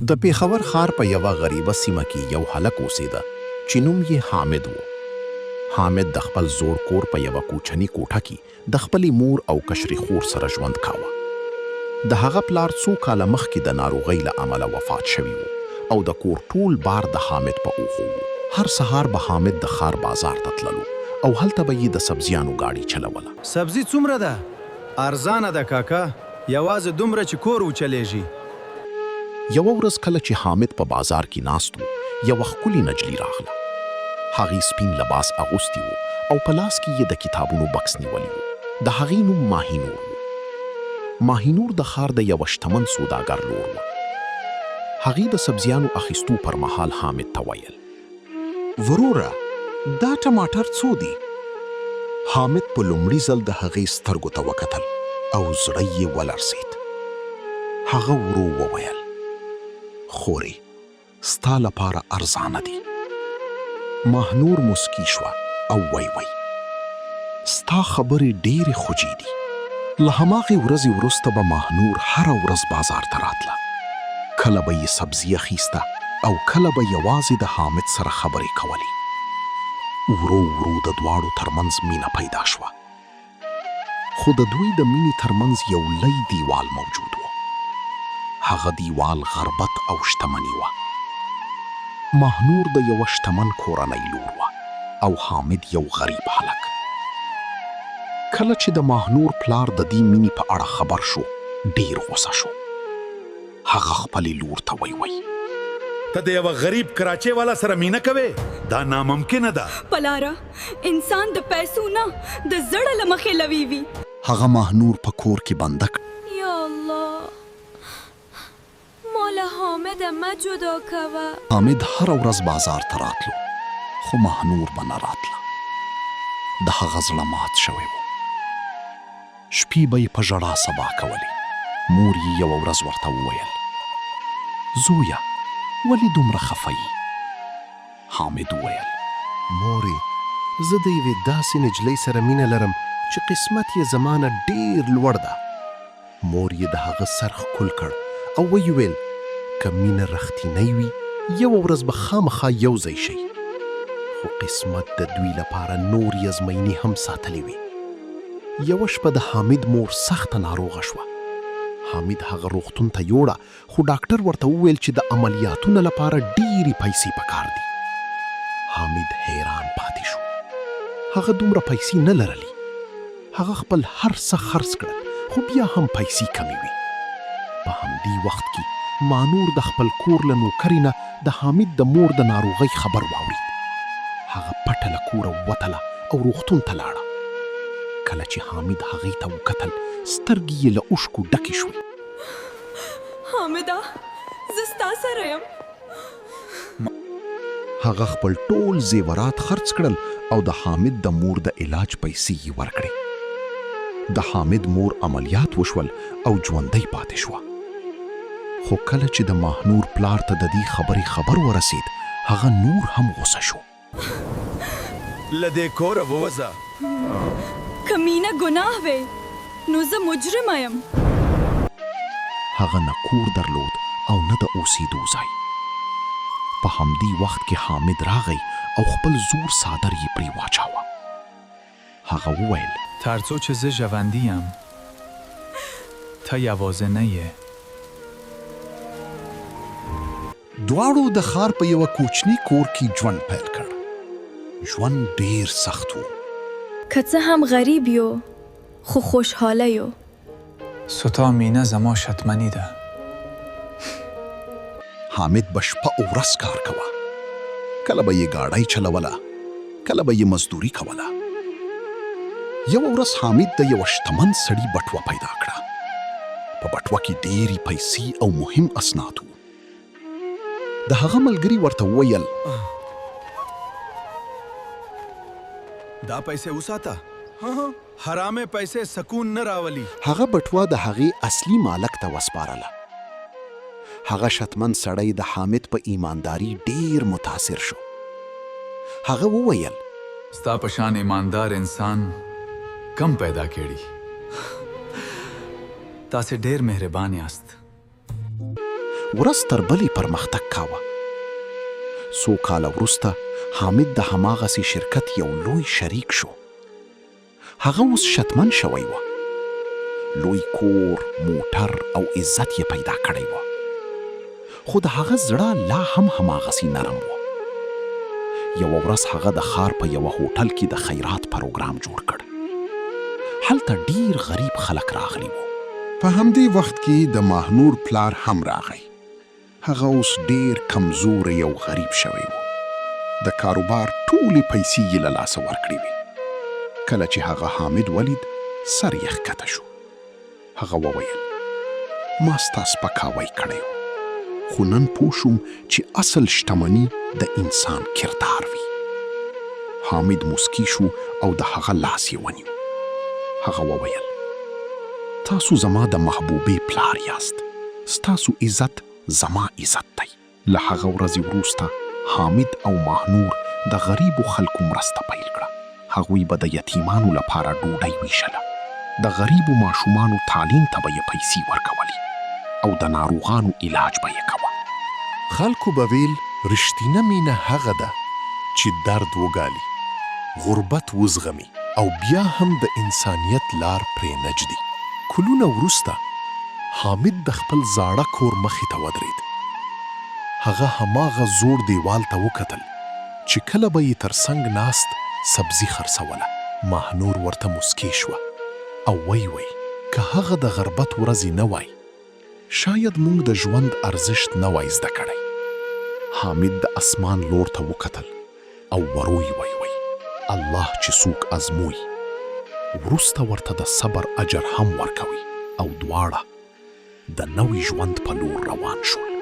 د پیښور ښار په یوه غریبه سیمه کې یو هلک اوسېده چې نوم یې حامد و. حامد د خپل زوړ کور په یوه کوچني کوټه کې د خپلې مور او کشرې خور سره ژوند کاوه. د هغه پلار څو کاله مخکې د ناروغۍ له امله وفات شوی و او د کور ټول بار د حامد په اوښو و. هر سهار به حامد د ښار بازار ته تللو او هلته به یې د سبزیانو گاډي چلوله. سبزي څومره ده؟ ارزانه ده کاکا، یوازې دومره چې کور وچلیږي. یوه ورځ کله چې حامد په بازار کې ناست و، یوه ښکلې نجلۍ راغله. هغې سپین لباس اغوستی و او په لاس کې یې د کتابونو بکس نیولی و. د هغې نوم ماهینور و. ماهینور د ښار د یوه شتمن سوداګر لور وه. هغې د سبزیانو اخیستو پر مهال حامد ته ویل: وروره، دا ټماټر څو دي؟ حامد په لومړي ځل د هغې سترګو ته وکتل او زړه یې ولړزېد. هغه ورو وویل: خورې، ستا لپاره ارزانه دي. ماهنور مسکی شوه او وی ستا خبرې ډېرې خوږې دي. له هماغې ورځې وروسته به ماهنور هره ورځ بازار ته راتله. کله به یې سبزي اخیسته او کله به یوازې د حامد سره خبرې کولې. ورو ورو د دواړو ترمنځ مینه پیدا شوه. خو د دوی د مینې ترمنځ یو لوی دیوال موجود و. هغه دیوال غربت او شتمني وه. ماهنور د یوه شتمن کورنۍ لور وه او حامد یو غریب هلک. کله چې د ماهنور پلار د دې مینې په اړه خبر شو، ډېر غوسه شو. هغه خپلې لور ته وی ته د یوه غریب کراچۍ والا سره مینه کوې؟ دا ناممکنه ده. پلاره، انسان د پیسو نه د زړه له مخې لوی وي. هغه ماهنور په کور کې بنده کړ. یا الله، مولا حامد مه جدا کوه. حامد هره ورځ بازار ته راتلو، خو ماهنور به نه راتله. د هغه زړه مات شوی و. شپې به یې په ژړا سبا کولې. مور یې یوه ورځ ورته وویل: زویه، ولې دومره خفه یې؟ حامد وویل: مورې، زه د یوې داسې نجلۍ سره مینه لرم چې قسمت یې زما نه ډېر لوړ ده. مور یې د هغه سر ښکل کړ او ویې ویل: که مینه رښتینی وي، یوه ورځ به خامخا یو ځای شئ. خو قسمت د دوی لپاره نورې ازموینې هم ساتلې وې. یوه شپه د حامد مور سخته ناروغه شوه. حامد هغه روغتون ته یوړه، خو ډاکټر ورته وویل چې د عملیاتونو لپاره ډېرې پیسې پکار دي. حامد حیران پاتې شو. هغه دومره پیسې نه لرلې. هغه خپل هر څه خرڅ کړل، خو بیا هم پیسې کمې وې. په همدې وخت کې مانور د خپل کور له نوکرې نه د حامد د مور د ناروغۍ خبر واورید. هغه پټه له کوره ووتله او روغتون ته لاړه. کله چې حامد هغې ته وکتل، سترګې یې له اوښکو ډکې شوې. حامده، زه ستا سره یم. هغه خپل ټول زیورات خرڅ کړل او د حامد د مور د علاج پیسې یې ورکړې. د حامد مور عملیات وشول او ژوندۍ پاتې شوه. خو کله چې د ماهنور پلار ته د دې خبرې خبر ورسید، هغه نور هم غوسه شو. له دې کوره ووځه. که مینه ګناه وی، نو زه مجرمه یم. هغه نه کور درلود او نه د اوسېدو ځای. په همدې وخت کې حامد راغی او خپل زور څادر یې پرې واچاوه. هغه وویل: تر څو چې زه ژوندی یم، ته یوازې نه یې. دواړو د ښار په یوه کوچني کور کې ژوند پیل کړ. ژوند ډېر سخت و. که څه هم غریب یو، خو خوشحاله یو. ستا مینه زما شتمني ده. حامد به شپه او ورځ کار کوه. کله به یې ګاډۍ چلوله، کله به یې مزدوري کوله. یوه ورځ حامد د یوه شتمن سړي بټوه پیدا کړه. په بټوه کې ډېرې پیسې او مهم اسناد وو. د هغه ملګري ورته وویل: دا پیسې وساته، حرامې پیسې سکون نه راولي. هغه بټوه د هغې اصلي مالک ته وسپارله. هغه شتمن سړی د حامد په ایمانداري ډېر متاثر شو. هغه وویل: ستا په شان ایماندار انسان کم پیدا کړي. تاسې ډېر مهربان یاست. ورځ تر بلې پرمختګ کاوه. څو کاله وروسته حامد د هماغسې شرکت یو لوی شریک شو. هغه اوس شتمن شوی و. لوی کور، موټر او عزت یې پیدا کړی و. خو د هغه زړه لا هم هماغسې نرم و. یوه ورځ هغه د ښار په یوه هوټل کې د خیرات پروګرام جوړ کړ. هلته ډیر غریب خلک راغلي وو. په همدې وخت کې د ماهنور پلار هم راغی. هغه اوس ډیر کمزوری او غریب شوی و. د کاروبار ټولې پیسې یې له لاسه ورکړې وې. کله چې هغه حامد ولید، سر یې ښکته شو. هغه وویل: ما ستا سپکاوی کړی و، خو نن پوه شوم چې اصل شتمني د انسان کردار وي. حامد مسکی شو او د هغه لاس یې ونیو. هغه وویل: تاسو زما د محبوبې پلار یاست. ستاسو عزت زما عزت دی. له هغه ورځې وروسته حامد او ماهنور د غریبو خلکو مرسته پیل کړه. هغوی به د یتیمانو لپاره ډوډۍ ویشله. د غریبو ماشومانو تعلیم ته به یې پیسې ورکولې او د ناروغانو علاج به یې کوه. خلکو به ویل رښتینه مینه هغه ده چې درد وګالي، غربت وزغمي او بیا هم د انسانیت لار پرې نجدي. کلونه وروسته حامد د خپل زاړه کور مخې ته ودرېد. هغه هماغه زوړ دیوال ته وکتل چې کله به یې تر څنګ ناست سبزي خرڅوله. ماهنور ورته مسکی شوه او وی که هغه د غربت ورځې نه وای، شاید موږ د ژوند ارزښت نه وای زده کړی. حامد د اسمان لور ته وکتل او وروی وی الله چې څوک ازموي، وروسته ورته د صبر اجر هم ورکوي. او دواړه د نوي ژوند په لور روان شول.